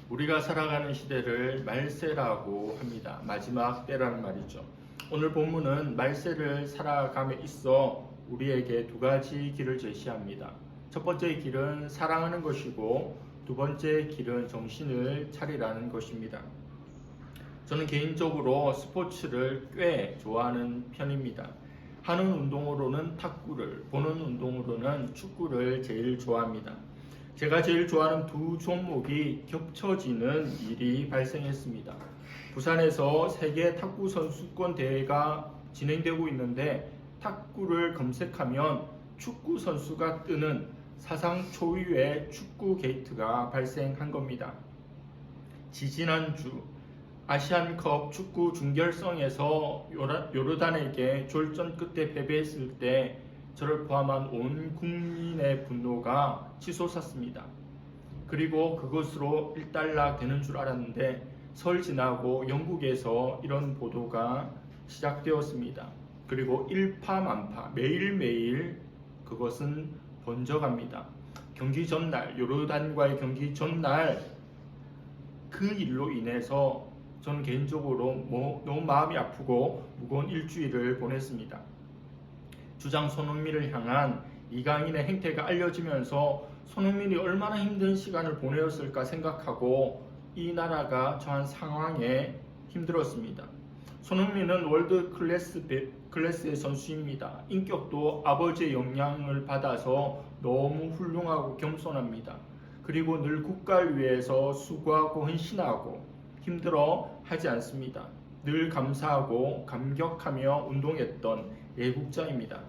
우리가 살아가는 시대를 말세라고 합니다. 마지막 때라는 말이죠. 오늘 본문은 말세를 살아감에 있어 우리에게 두 가지 길을 제시합니다. 첫 번째 길은 사랑하는 것이고 두 번째 길은 정신을 차리라는 것입니다. 저는 개인적으로 스포츠를 꽤 좋아하는 편입니다. 하는 운동으로는 탁구를, 보는 운동으로는 축구를 제일 좋아합니다. 제가 제일 좋아하는 두 종목이 겹쳐지는 일이 발생했습니다. 부산에서 세계 탁구 선수권 대회가 진행되고 있는데 탁구를 검색하면 축구 선수가 뜨는 사상 초유의 축구 게이트가 발생한 겁니다. 지지난주 아시안컵 축구 준결승에서 요르단에게 졸전 끝에 패배했을 때 저를 포함한 온 국민의 분노가 치솟았습니다. 그리고 그것으로 일단락 되는 줄 알았는데 설 지나고 영국에서 이런 보도가 시작되었습니다. 그리고 일파만파 매일매일 그것은 번져갑니다. 경기 전날, 요르단과의 경기 전날 그 일로 인해서 저는 개인적으로 너무 마음이 아프고 무거운 일주일을 보냈습니다. 주장 손흥민을 향한 이강인의 행태가 알려지면서 손흥민이 얼마나 힘든 시간을 보내었을까 생각하고 이 나라가 처한 상황에 힘들었습니다. 손흥민은 월드 클래스의 선수입니다. 인격도 아버지의 영향을 받아서 너무 훌륭하고 겸손합니다. 그리고 늘 국가를 위해서 수고하고 헌신하고 힘들어 하지 않습니다. 늘 감사하고 감격하며 운동했던 애국자입니다.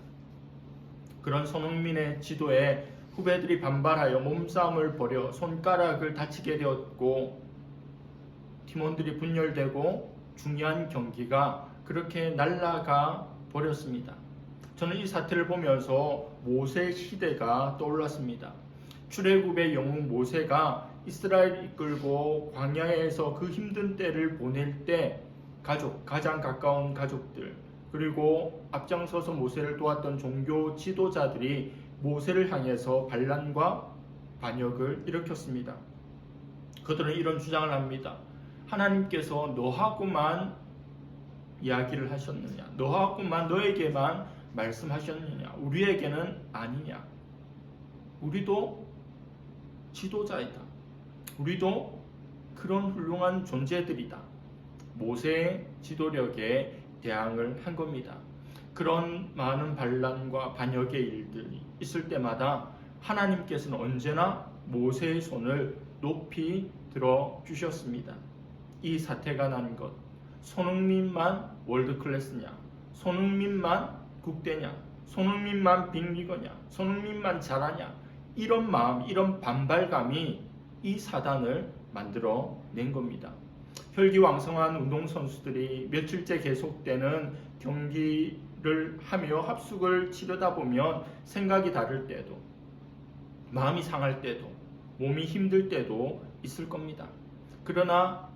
그런 손흥민의 지도에 후배들이 반발하여 몸싸움을 벌여 손가락을 다치게 되었고 팀원들이 분열되고 중요한 경기가 그렇게 날아가 버렸습니다. 저는 이 사태를 보면서 모세 시대가 떠올랐습니다. 출애굽의 영웅 모세가 이스라엘 이끌고 광야에서 그 힘든 때를 보낼 때 가장 가까운 가족들 그리고 앞장서서 모세를 도왔던 종교 지도자들이 모세를 향해서 반란과 반역을 일으켰습니다. 그들은 이런 주장을 합니다. 하나님께서 너하고만 이야기를 하셨느냐? 너에게만 말씀하셨느냐? 우리에게는 아니냐? 우리도 지도자이다. 우리도 그런 훌륭한 존재들이다. 모세의 지도력에 대항을 한 겁니다. 그런 많은 반란과 반역의 일들이 있을 때마다 하나님께서는 언제나 모세의 손을 높이 들어 주셨습니다. 이 사태가 난 것, 손흥민만 월드클래스냐? 손흥민만 국대냐? 손흥민만 빅리거냐? 손흥민만 잘하냐? 이런 마음, 이런 반발감이 이 사단을 만들어 낸 겁니다. 혈기왕성한 운동선수들이 며칠째 계속되는 경기를 하며 합숙을 치르다 보면 생각이 다를 때도 마음이 상할 때도 몸이 힘들 때도 있을 겁니다. 그러나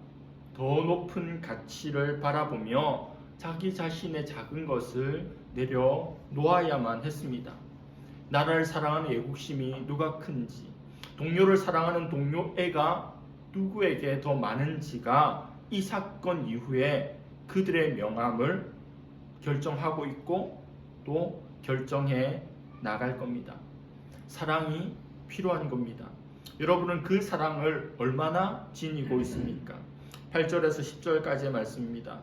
더 높은 가치를 바라보며 자기 자신의 작은 것을 내려놓아야만 했습니다. 나라를 사랑하는 애국심이 누가 큰지, 동료를 사랑하는 동료애가 누구에게 더 많은지가 이 사건 이후에 그들의 명함을 결정하고 있고 또 결정해 나갈 겁니다. 사랑이 필요한 겁니다. 여러분은 그 사랑을 얼마나 지니고 있습니까? 8절에서 10절까지의 말씀입니다.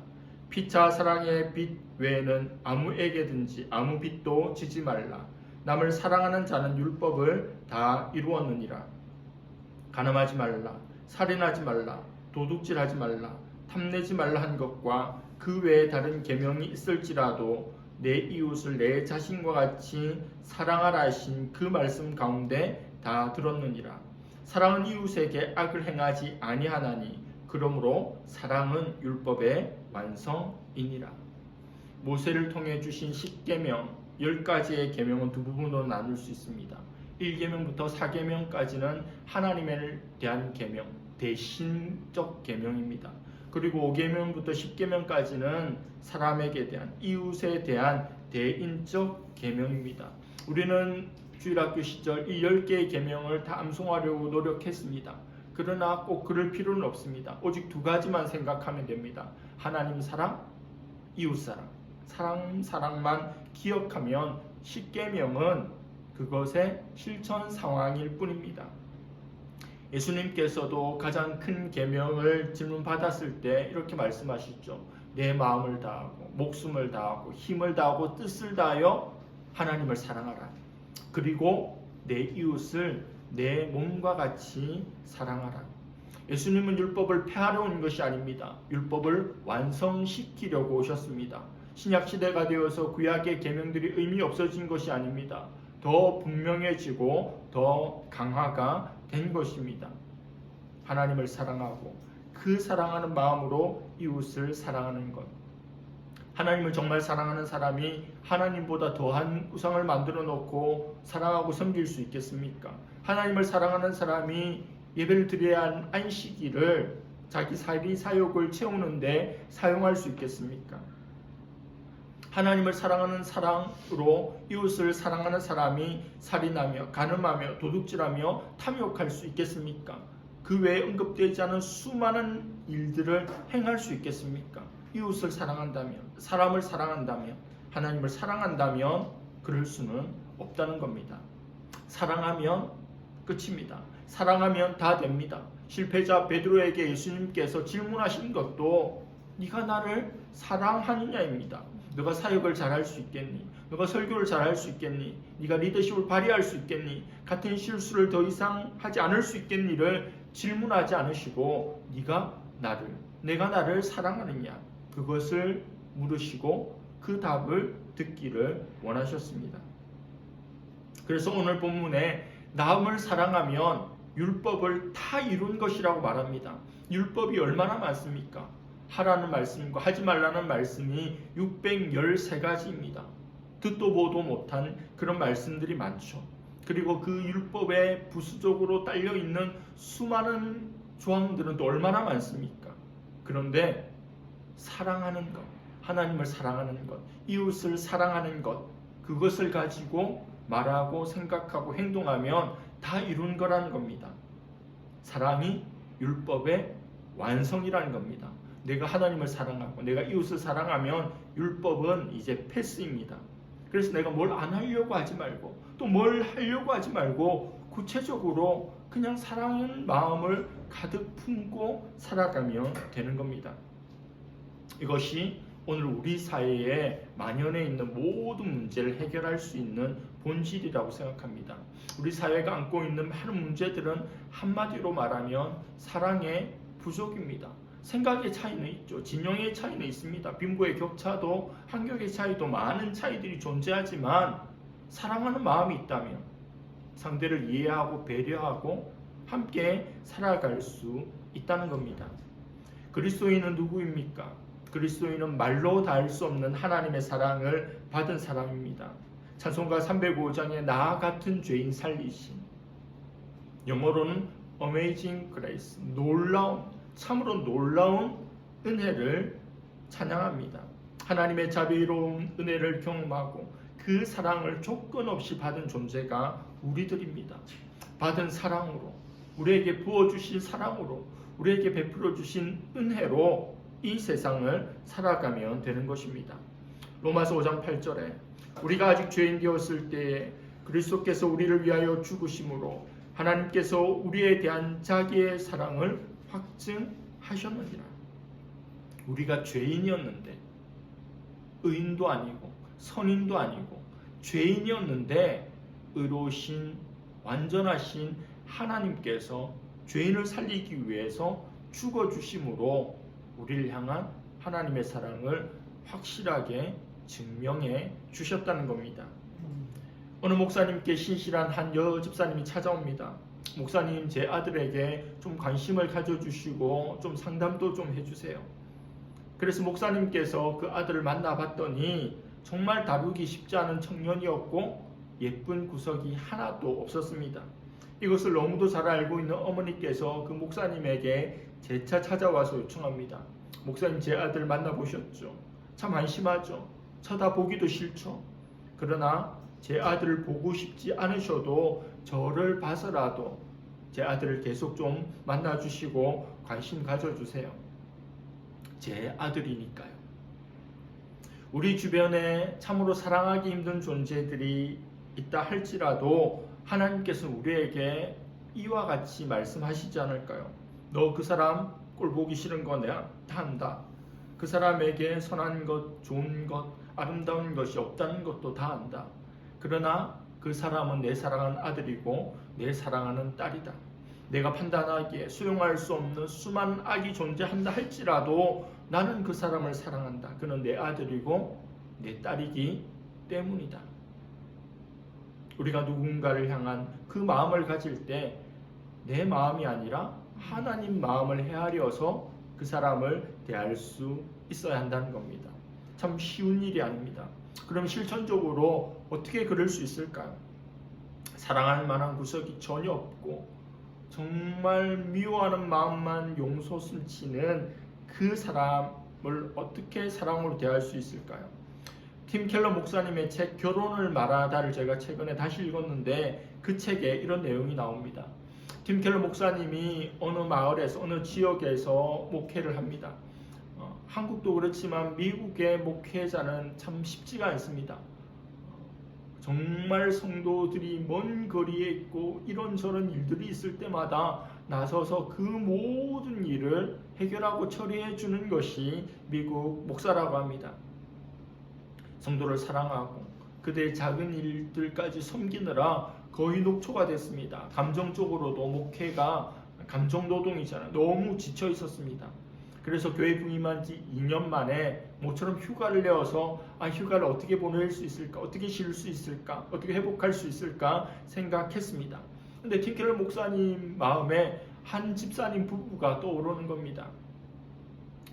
피차 사랑의 빚 외에는 아무에게든지 아무 빚도 지지 말라. 남을 사랑하는 자는 율법을 다 이루었느니라. 간음하지 말라, 살인하지 말라, 도둑질하지 말라, 탐내지 말라 한 것과 그 외에 다른 계명이 있을지라도 내 이웃을 내 자신과 같이 사랑하라 하신 그 말씀 가운데 다 들었느니라. 사랑은 이웃에게 악을 행하지 아니하나니 그러므로 사랑은 율법의 완성이니라. 모세를 통해 주신 10계명 10가지의 계명은 두 부분으로 나눌 수 있습니다. 1계명부터 4계명까지는 하나님에 대한 계명, 대신적 계명입니다. 그리고 5계명부터 10계명까지는 사람에게 대한, 이웃에 대한 대인적 계명입니다. 우리는 주일학교 시절 이 10개의 계명을 다 암송하려고 노력했습니다. 그러나 꼭 그럴 필요는 없습니다. 오직 두 가지만 생각하면 됩니다. 하나님 사랑, 이웃 사랑. 사랑만 기억하면 십계명은 그것의 실천 상황일 뿐입니다. 예수님께서도 가장 큰 계명을 질문받았을 때 이렇게 말씀하시죠. 내 마음을 다하고 목숨을 다하고 힘을 다하고 뜻을 다하여 하나님을 사랑하라. 그리고 내 이웃을 내 몸과 같이 사랑하라. 예수님은 율법을 폐하려 온 것이 아닙니다. 율법을 완성시키려고 오셨습니다. 신약시대가 되어서 구약의 계명들이 의미 없어진 것이 아닙니다. 더 분명해지고 더 강화가 된 것입니다. 하나님을 사랑하고 그 사랑하는 마음으로 이웃을 사랑하는 것. 하나님을 정말 사랑하는 사람이 하나님보다 더한 우상을 만들어 놓고 사랑하고 섬길 수 있겠습니까? 하나님을 사랑하는 사람이 예배를 드려야 한 안식일을 자기 사욕을 채우는데 사용할 수 있겠습니까? 하나님을 사랑하는 사랑으로 이웃을 사랑하는 사람이 살인하며 가늠하며 도둑질하며 탐욕할 수 있겠습니까? 그 외에 언급되지 않은 수많은 일들을 행할 수 있겠습니까? 이웃을 사랑한다면, 사람을 사랑한다면, 하나님을 사랑한다면 그럴 수는 없다는 겁니다. 사랑하면 끝입니다. 사랑하면 다 됩니다. 실패자 베드로에게 예수님께서 질문하신 것도 네가 나를 사랑하느냐입니다. 너가 사역을 잘할 수 있겠니? 너가 설교를 잘할 수 있겠니? 네가 리더십을 발휘할 수 있겠니? 같은 실수를 더 이상 하지 않을 수 있겠니를 질문하지 않으시고 내가 나를 사랑하느냐? 그것을 물으시고 그 답을 듣기를 원하셨습니다. 그래서 오늘 본문에 남을 사랑하면 율법을 다 이룬 것이라고 말합니다. 율법이 얼마나 많습니까? 하라는 말씀과 하지 말라는 말씀이 613가지입니다. 듣도 보도 못한 그런 말씀들이 많죠. 그리고 그 율법에 부수적으로 딸려있는 수많은 조항들은 또 얼마나 많습니까? 그런데 사랑하는 것, 하나님을 사랑하는 것, 이웃을 사랑하는 것, 그것을 가지고 말하고 생각하고 행동하면 다 이룬 거라는 겁니다. 사랑이 율법의 완성이라는 겁니다. 내가 하나님을 사랑하고 내가 이웃을 사랑하면 율법은 이제 패스입니다. 그래서 내가 뭘 안 하려고 하지 말고 또 뭘 하려고 하지 말고 구체적으로 그냥 사랑하는 마음을 가득 품고 살아가면 되는 겁니다. 이것이 오늘 우리 사회에 만연해 있는 모든 문제를 해결할 수 있는 본질이라고 생각합니다. 우리 사회가 안고 있는 많은 문제들은 한마디로 말하면 사랑의 부족입니다. 생각의 차이는 있죠. 진영의 차이는 있습니다. 빈부의 격차도 환경의 차이도 많은 차이들이 존재하지만 사랑하는 마음이 있다면 상대를 이해하고 배려하고 함께 살아갈 수 있다는 겁니다. 그리스도인은 누구입니까? 그리스도인은 말로 닿을 수 없는 하나님의 사랑을 받은 사람입니다. 찬송가 305장에 나 같은 죄인 살리신, 영어로는 Amazing Grace, 참으로 놀라운 은혜를 찬양합니다. 하나님의 자비로운 은혜를 경험하고 그 사랑을 조건 없이 받은 존재가 우리들입니다. 받은 사랑으로, 우리에게 부어주신 사랑으로, 우리에게 베풀어 주신 은혜로 이 세상을 살아가면 되는 것입니다. 로마서 5장 8절에 우리가 아직 죄인 되었을 때에 그리스도께서 우리를 위하여 죽으심으로 하나님께서 우리에 대한 자기의 사랑을 확증하셨느니라. 우리가 죄인이었는데, 의인도 아니고 선인도 아니고 죄인이었는데 의로우신 완전하신 하나님께서 죄인을 살리기 위해서 죽어주심으로 우리를 향한 하나님의 사랑을 확실하게 증명해 주셨다는 겁니다. 어느 목사님께 신실한 한 여집사님이 찾아옵니다. 목사님, 제 아들에게 좀 관심을 가져주시고 좀 상담도 좀 해주세요. 그래서 목사님께서 그 아들을 만나봤더니 정말 다루기 쉽지 않은 청년이었고 예쁜 구석이 하나도 없었습니다. 이것을 너무도 잘 알고 있는 어머니께서 그 목사님에게 재차 찾아와서 요청합니다. 목사님, 제 아들 만나보셨죠? 참 한심하죠? 쳐다보기도 싫죠? 그러나 제 아들을 보고 싶지 않으셔도 저를 봐서라도 제 아들을 계속 좀 만나주시고 관심 가져주세요. 제 아들이니까요. 우리 주변에 참으로 사랑하기 힘든 존재들이 있다 할지라도 하나님께서는 우리에게 이와 같이 말씀하시지 않을까요? 너 그 사람 꼴 보기 싫은 거 내가 다 안다. 그 사람에게 선한 것, 좋은 것, 아름다운 것이 없다는 것도 다 안다. 그러나 그 사람은 내 사랑하는 아들이고 내 사랑하는 딸이다. 내가 판단하기에 수용할 수 없는 수많은 악이 존재한다 할지라도 나는 그 사람을 사랑한다. 그는 내 아들이고 내 딸이기 때문이다. 우리가 누군가를 향한 그 마음을 가질 때 내 마음이 아니라 하나님 마음을 헤아려서 그 사람을 대할 수 있어야 한다는 겁니다. 참 쉬운 일이 아닙니다. 그럼 실천적으로 어떻게 그럴 수 있을까요? 사랑할 만한 구석이 전혀 없고 정말 미워하는 마음만 용솟음치는 그 사람을 어떻게 사랑으로 대할 수 있을까요? 팀 켈러 목사님의 책 결혼을 말하다를 제가 최근에 다시 읽었는데 그 책에 이런 내용이 나옵니다. 팀 켈러 목사님이 어느 마을에서 어느 지역에서 목회를 합니다. 한국도 그렇지만 미국의 목회자는 참 쉽지가 않습니다. 정말 성도들이 먼 거리에 있고 이런저런 일들이 있을 때마다 나서서 그 모든 일을 해결하고 처리해 주는 것이 미국 목사라고 합니다. 성도를 사랑하고 그들의 작은 일들까지 섬기느라 거의 녹초가 됐습니다. 감정적으로도 목회가 감정노동이잖아요. 너무 지쳐 있었습니다. 그래서 교회 부임한 지 2년 만에 모처럼 휴가를 내어서 휴가를 어떻게 보낼 수 있을까? 어떻게 쉴 수 있을까? 어떻게 회복할 수 있을까? 생각했습니다. 근데 팀 켈러 목사님 마음에 한 집사님 부부가 떠오르는 겁니다.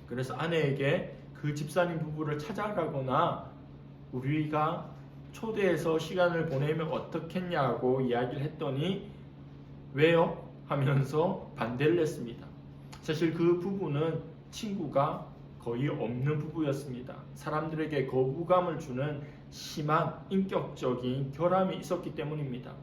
그래서 아내에게 그 집사님 부부를 찾아가거나 우리가 초대해서 시간을 보내면 어떻겠냐고 이야기를 했더니 왜요? 하면서 반대를 했습니다. 사실 그 부부는 친구가 거의 없는 부부였습니다. 사람들에게 거부감을 주는 심한 인격적인 결함이 있었기 때문입니다.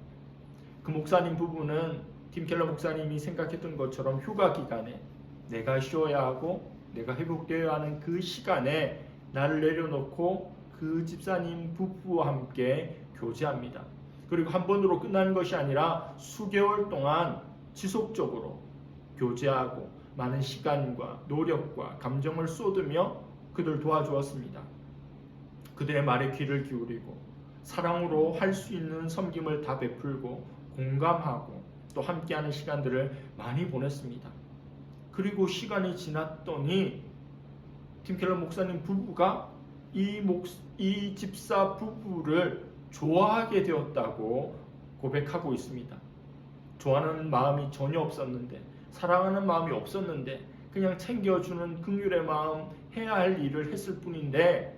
그 목사님 부부는 팀 켈러 목사님이 생각했던 것처럼 휴가 기간에 내가 쉬어야 하고 내가 회복되어야 하는 그 시간에 나를 내려놓고 그 집사님 부부와 함께 교제합니다. 그리고 한 번으로 끝나는 것이 아니라 수개월 동안 지속적으로 교제하고 많은 시간과 노력과 감정을 쏟으며 그들 도와주었습니다. 그들의 말에 귀를 기울이고 사랑으로 할 수 있는 섬김을 다 베풀고 공감하고 또 함께하는 시간들을 많이 보냈습니다. 그리고 시간이 지났더니 팀 켈러 목사님 부부가 이 집사 부부를 좋아하게 되었다고 고백하고 있습니다. 좋아하는 마음이 전혀 없었는데, 사랑하는 마음이 없었는데 그냥 챙겨주는 긍휼의 마음, 해야 할 일을 했을 뿐인데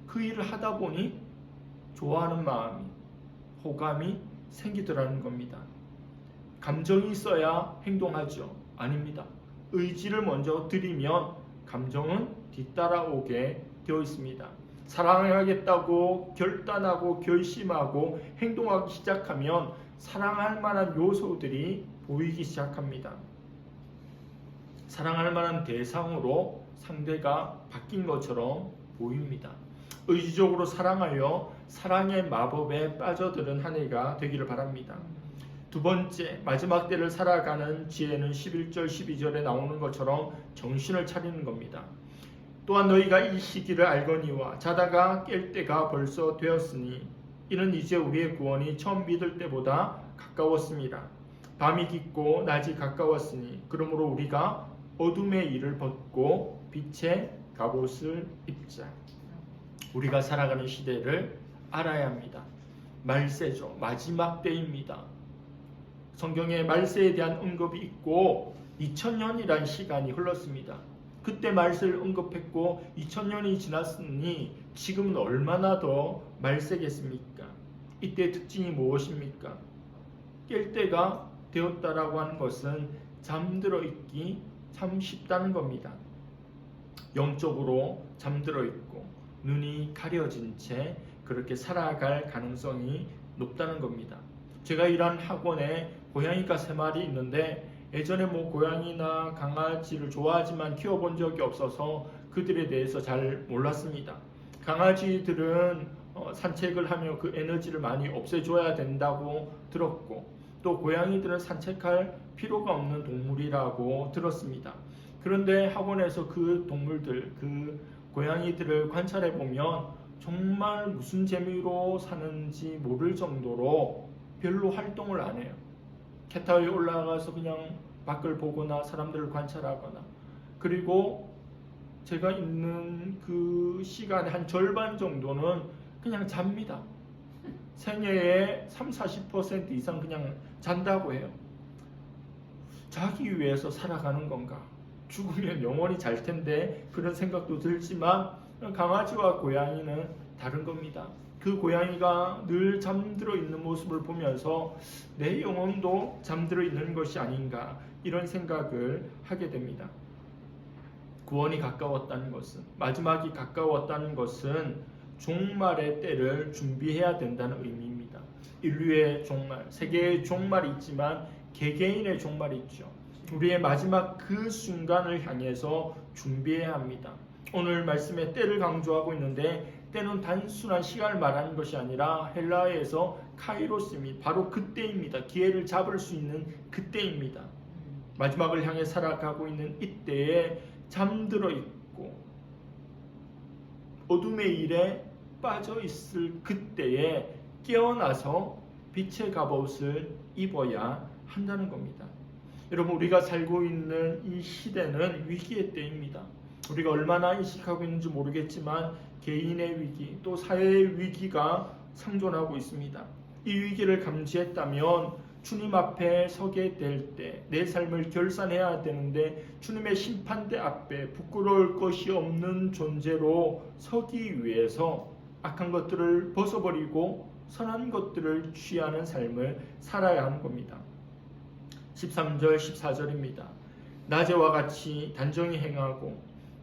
그 일을 하다 보니 좋아하는 마음이, 호감이 생기더라는 겁니다. 감정이 있어야 행동하죠? 아닙니다. 의지를 먼저 드리면 감정은 뒤따라오게 되어 있습니다. 사랑하겠다고 결단하고 결심하고 행동하기 시작하면 사랑할 만한 요소들이 보이기 시작합니다. 사랑할 만한 대상으로 상대가 바뀐 것처럼 보입니다. 의지적으로 사랑하여 사랑의 마법에 빠져드는 한 해가 되기를 바랍니다. 두 번째, 마지막 때를 살아가는 지혜는 11절 12절에 나오는 것처럼 정신을 차리는 겁니다. 또한 너희가 이 시기를 알거니와 자다가 깰 때가 벌써 되었으니 이는 이제 우리의 구원이 처음 믿을 때보다 가까웠습니다. 밤이 깊고 낮이 가까웠으니 그러므로 우리가 어둠의 일을 벗고 빛의 갑옷을 입자. 우리가 살아가는 시대를 알아야 합니다. 말세죠. 마지막 때입니다. 성경에 말세에 대한 언급이 있고 2000년이란 시간이 흘렀습니다. 그때 말세를 언급했고 2000년이 지났으니 지금은 얼마나 더 말세겠습니까? 이때의 특징이 무엇입니까? 깰 때가 되었다라고 하는 것은 잠들어 있기 참 쉽다는 겁니다. 영적으로 잠들어 있고 눈이 가려진 채 그렇게 살아갈 가능성이 높다는 겁니다. 제가 일한 학원에 고양이가 3마리 있는데 예전에 뭐 고양이나 강아지를 좋아하지만 키워본 적이 없어서 그들에 대해서 잘 몰랐습니다. 강아지들은 산책을 하며 그 에너지를 많이 없애줘야 된다고 들었고, 또 고양이들은 산책할 필요가 없는 동물이라고 들었습니다. 그런데 학원에서 그 동물들, 그 고양이들을 관찰해 보면 정말 무슨 재미로 사는지 모를 정도로 별로 활동을 안 해요. 캣타워에 올라가서 그냥 밖을 보거나 사람들을 관찰하거나, 그리고 제가 있는 그 시간의 한 절반 정도는 그냥 잡니다. 생애의 30-40% 이상 그냥 잔다고 해요. 자기 위해서 살아가는 건가? 죽으면 영원히 잘 텐데 그런 생각도 들지만, 강아지와 고양이는 다른 겁니다. 그 고양이가 늘 잠들어 있는 모습을 보면서 내 영혼도 잠들어 있는 것이 아닌가, 이런 생각을 하게 됩니다. 구원이 가까웠다는 것은, 마지막이 가까웠다는 것은 종말의 때를 준비해야 된다는 의미입니다. 인류의 종말, 세계의 종말이 있지만 개개인의 종말이 있죠. 우리의 마지막 그 순간을 향해서 준비해야 합니다. 오늘 말씀에 때를 강조하고 있는데, 때는 단순한 시간을 말하는 것이 아니라 헬라어에서 카이로스입니다. 바로 그때입니다. 기회를 잡을 수 있는 그때입니다. 마지막을 향해 살아가고 있는 이때에 잠들어 있고 어둠의 일에 빠져 있을 그때에 깨어나서 빛의 갑옷을 입어야 한다는 겁니다. 여러분, 우리가 살고 있는 이 시대는 위기의 때입니다. 우리가 얼마나 인식하고 있는지 모르겠지만 개인의 위기, 또 사회의 위기가 상존하고 있습니다. 이 위기를 감지했다면 주님 앞에 서게 될 때 내 삶을 결산해야 되는데, 주님의 심판대 앞에 부끄러울 것이 없는 존재로 서기 위해서 악한 것들을 벗어버리고 선한 것들을 취하는 삶을 살아야 하는 겁니다. 13절 14절입니다. 낮에와 같이 단정히 행하고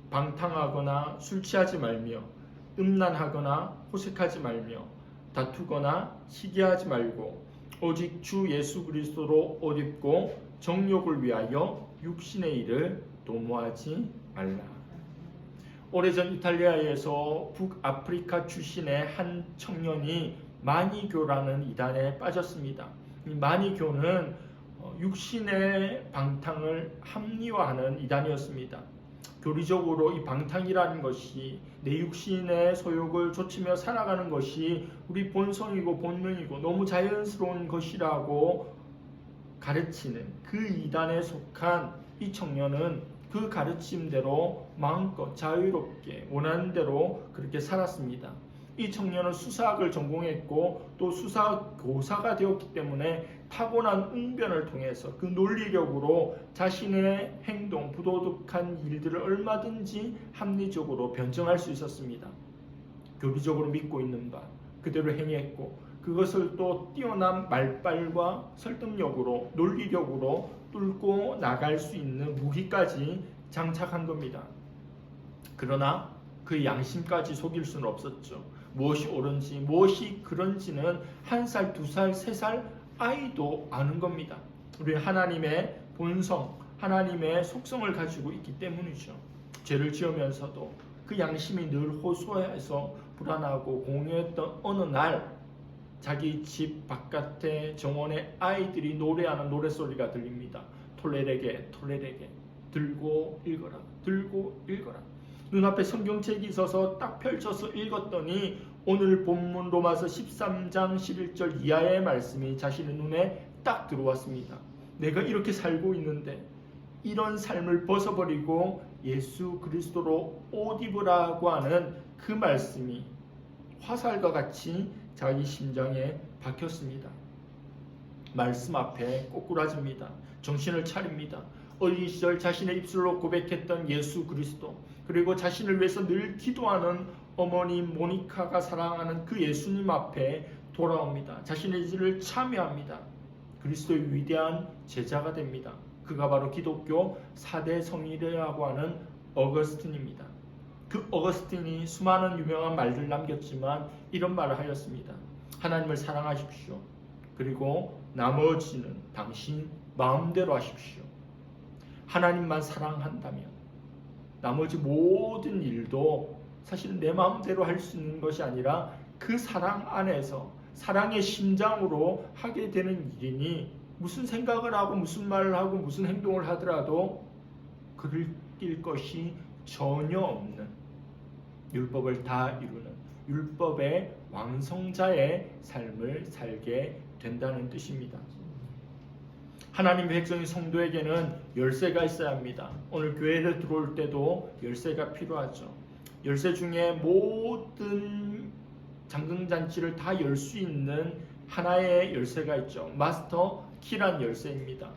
방탕하거나 술 취하지 말며 음란하거나 호색하지 말며 다투거나 시기하지 말고 오직 주 예수 그리스도로 옷 입고 정욕을 위하여 육신의 일을 도모하지 말라. 오래전 이탈리아에서 북아프리카 출신의 한 청년이 마니교라는 이단에 빠졌습니다. 이 마니교는 육신의 방탕을 합리화하는 이단이었습니다. 교리적으로 이 방탕이라는 것이 내 육신의 소욕을 좇으며 살아가는 것이 우리 본성이고 본능이고 너무 자연스러운 것이라고 가르치는 그 이단에 속한 이 청년은 그 가르침대로 마음껏 자유롭게 원하는 대로 그렇게 살았습니다. 이 청년은 수사학을 전공했고 또 수사교사가 되었기 때문에 타고난 응변을 통해서 그 논리력으로 자신의 행동, 부도덕한 일들을 얼마든지 합리적으로 변증할 수 있었습니다. 교리적으로 믿고 있는 바 그대로 행했고, 그것을 또 뛰어난 말빨과 설득력으로 논리력으로 뚫고 나갈 수 있는 무기까지 장착한 겁니다. 그러나 그 양심까지 속일 수는 없었죠. 무엇이 옳은지 무엇이 그런지는 1살, 2살, 3살 아이도 아는 겁니다. 우리는 하나님의 본성, 하나님의 속성을 가지고 있기 때문이죠. 죄를 지으면서도 그 양심이 늘 호소해서 불안하고 공허했던 어느 날 자기 집 바깥에 정원에 아이들이 노래하는 노래소리가 들립니다. 톨레레게 톨레레게 들고 읽어라, 들고 읽어라. 눈앞에 성경책이 있어서 딱 펼쳐서 읽었더니 오늘 본문 로마서 13장 11절 이하의 말씀이 자신의 눈에 딱 들어왔습니다. 내가 이렇게 살고 있는데 이런 삶을 벗어버리고 예수 그리스도로 옷 입으라고 하는 그 말씀이 화살과 같이 자기 심장에 박혔습니다. 말씀 앞에 꼬꾸라집니다. 정신을 차립니다. 어린 시절 자신의 입술로 고백했던 예수 그리스도, 그리고 자신을 위해서 늘 기도하는 어머니 모니카가 사랑하는 그 예수님 앞에 돌아옵니다. 자신의 일을 참여합니다. 그리스도의 위대한 제자가 됩니다. 그가 바로 기독교 4대 성인이라고 하는 어거스틴입니다. 그 어거스틴이 수많은 유명한 말들을 남겼지만 이런 말을 하였습니다. 하나님을 사랑하십시오. 그리고 나머지는 당신 마음대로 하십시오. 하나님만 사랑한다면 나머지 모든 일도 사실은 내 마음대로 할 수 있는 것이 아니라 그 사랑 안에서 사랑의 심장으로 하게 되는 일이니 무슨 생각을 하고 무슨 말을 하고 무슨 행동을 하더라도 그를 낄 것이 전혀 없는 율법을 다 이루는 율법의 왕성자의 삶을 살게 된다는 뜻입니다. 하나님의 백성인 성도에게는 열쇠가 있어야 합니다. 오늘 교회를 들어올 때도 열쇠가 필요하죠. 열쇠 중에 모든 잠금잔치를 다 열 수 있는 하나의 열쇠가 있죠. 마스터 키란 열쇠입니다.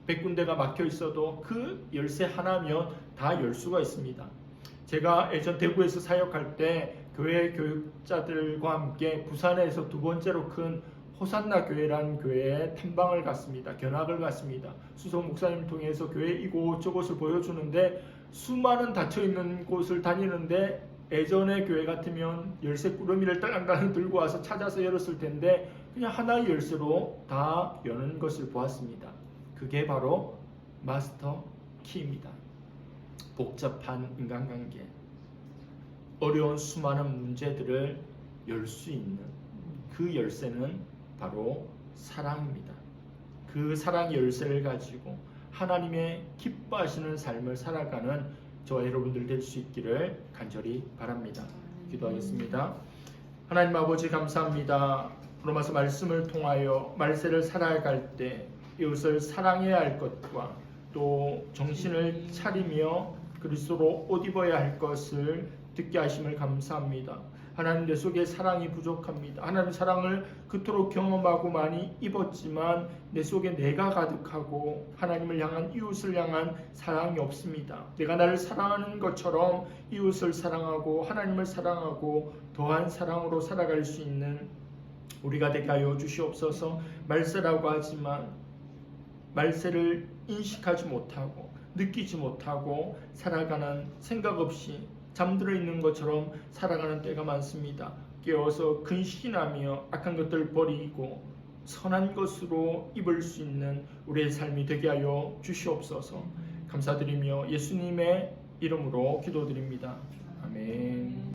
100군데가 막혀 있어도 그 열쇠 하나면 다 열 수가 있습니다. 제가 예전 대구에서 사역할 때 교회 교육자들과 함께 부산에서 두 번째로 큰 호산나 교회라는 교회에 탐방을 갔습니다. 견학을 갔습니다. 수석 목사님 통해서 교회 이곳저곳을 보여주는데 수많은 닫혀있는 곳을 다니는데 예전의 교회 같으면 열쇠 꾸러미를 딸랑딸랑 들고 와서 찾아서 열었을 텐데 그냥 하나의 열쇠로 다 여는 것을 보았습니다. 그게 바로 마스터 키입니다. 복잡한 인간관계, 어려운 수많은 문제들을 열 수 있는 그 열쇠는 바로 사랑입니다. 그 사랑의 열쇠를 가지고 하나님의 기뻐하시는 삶을 살아가는 저와 여러분들 될 수 있기를 간절히 바랍니다. 기도하겠습니다. 하나님 아버지 감사합니다. 로마서 말씀을 통하여 말세를 살아갈 때 이웃을 사랑해야 할 것과 또 정신을 차리며 그리스도로 옷 입어야 할 것을 듣게 하심을 감사합니다. 하나님 내 속에 사랑이 부족합니다. 하나님 사랑을 그토록 경험하고 많이 입었지만 내 속에 내가 가득하고 하나님을 향한 이웃을 향한 사랑이 없습니다. 내가 나를 사랑하는 것처럼 이웃을 사랑하고 하나님을 사랑하고 더한 사랑으로 살아갈 수 있는 우리가 되게 하여 주시옵소서. 말세라고 하지만 말세를 인식하지 못하고 느끼지 못하고 살아가는 생각 없이 잠들어 있는 것처럼 살아가는 때가 많습니다. 깨어서 근신하며 악한 것들을 버리고 선한 것으로 입을 수 있는 우리의 삶이 되게 하여 주시옵소서. 감사드리며 예수님의 이름으로 기도드립니다. 아멘.